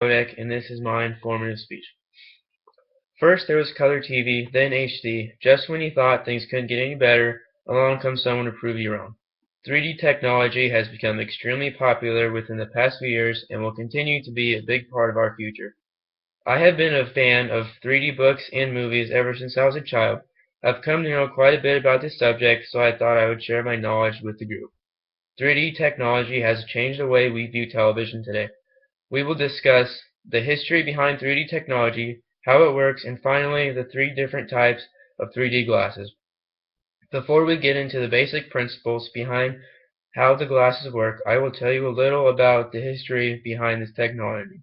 Kodak, and this is my informative speech. First there was color TV, then HD. Just when you thought things couldn't get any better, along comes someone to prove you wrong. 3D technology has become extremely popular within the past few years and will continue to be a big part of our future. I have been a fan of 3D books and movies ever since I was a child. I've come to know quite a bit about this subject, so I thought I would share my knowledge with the group. 3D technology has changed the way we view television today. We will discuss the history behind 3D technology, how it works, and finally the three different types of 3D glasses. Before we get into the basic principles behind how the glasses work, I will tell you a little about the history behind this technology.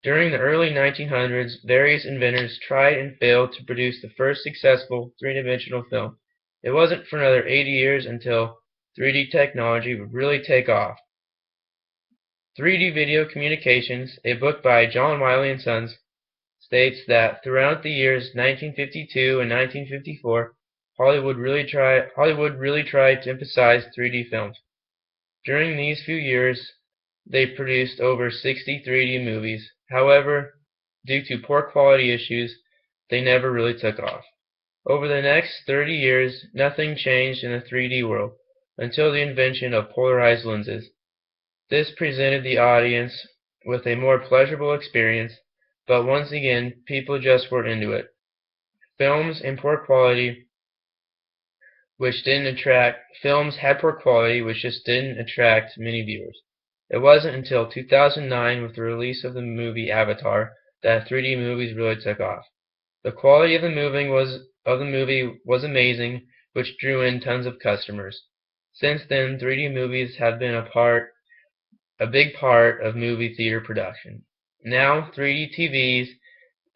During the early 1900s, various inventors tried and failed to produce the first successful three-dimensional film. It wasn't for another 80 years until 3D technology would really take off. 3D Video Communications, a book by John Wiley & Sons, states that throughout the years 1952 and 1954, Hollywood really tried to emphasize 3D films. During these few years, they produced over 60 3D movies. However, due to poor quality issues, they never really took off. Over the next 30 years, nothing changed in the 3D world until the invention of polarized lenses. This presented the audience with a more pleasurable experience, but once again, people just weren't into it. Films had poor quality, which just didn't attract many viewers. It wasn't until 2009, with the release of the movie Avatar, that 3D movies really took off. The quality of the movie was amazing, which drew in tons of customers. Since then, 3D movies have been a big part of movie theater production. Now 3D TVs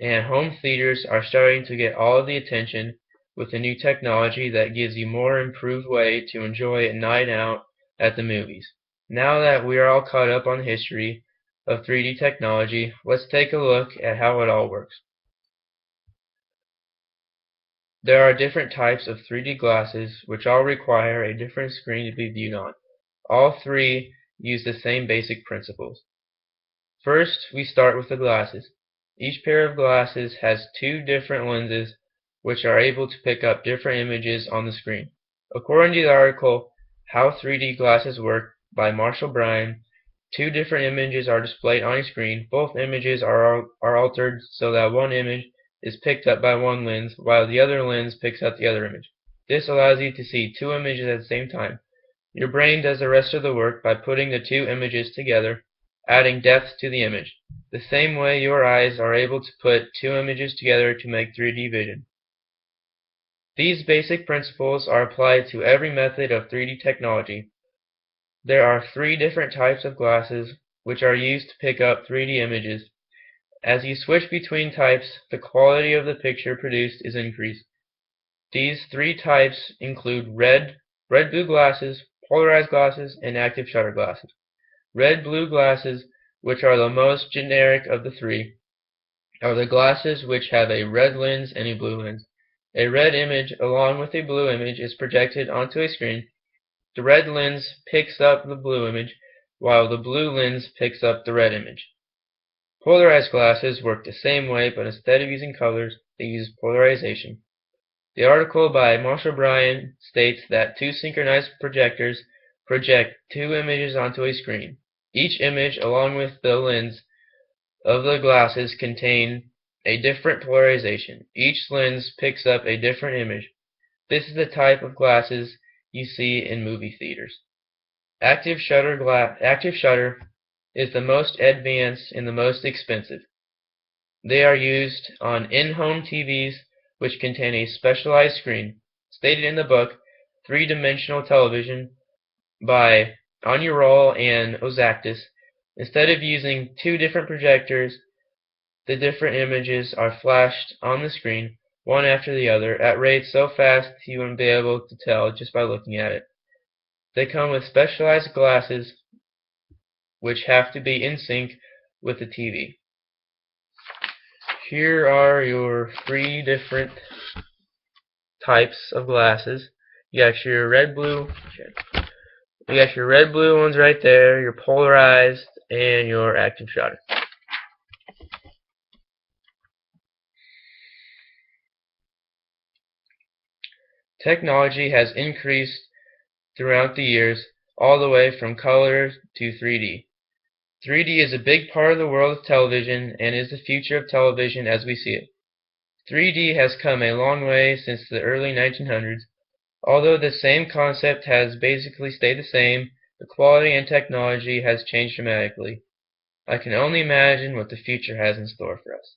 and home theaters are starting to get all of the attention with the new technology that gives you more improved way to enjoy a night out at the movies. Now that we are all caught up on the history of 3D technology, let's take a look at how it all works. There are different types of 3D glasses which all require a different screen to be viewed on. All three use the same basic principles. First, we start with the glasses. Each pair of glasses has two different lenses which are able to pick up different images on the screen. According to the article How 3D Glasses Work by Marshall Bryan, two different images are displayed on a screen. Both images are altered so that one image is picked up by one lens while the other lens picks up the other image. This allows you to see two images at the same time. Your brain does the rest of the work by putting the two images together, adding depth to the image. The same way your eyes are able to put two images together to make 3D vision. These basic principles are applied to every method of 3D technology. There are three different types of glasses which are used to pick up 3D images. As you switch between types, the quality of the picture produced is increased. These three types include red-blue glasses, polarized glasses, and active shutter glasses. Red-blue glasses, which are the most generic of the three, are the glasses which have a red lens and a blue lens. A red image along with a blue image is projected onto a screen. The red lens picks up the blue image, while the blue lens picks up the red image. Polarized glasses work the same way, but instead of using colors, they use polarization. The article by Marshall Bryan states that two synchronized projectors project two images onto a screen. Each image, along with the lens of the glasses, contain a different polarization. Each lens picks up a different image. This is the type of glasses you see in movie theaters. Active shutter is the most advanced and the most expensive. They are used on in-home TVs which contain a specialized screen. Stated in the book Three-Dimensional Television by Onurol and Ozakis, instead of using two different projectors, the different images are flashed on the screen, one after the other, at rates so fast you wouldn't be able to tell just by looking at it. They come with specialized glasses which have to be in sync with the TV. Here are your three different types of glasses. You got your red-blue ones right there, your polarized, and your active shutter. Technology has increased throughout the years, all the way from color to 3D. 3D is a big part of the world of television and is the future of television as we see it. 3D has come a long way since the early 1900s. Although the same concept has basically stayed the same, the quality and technology has changed dramatically. I can only imagine what the future has in store for us.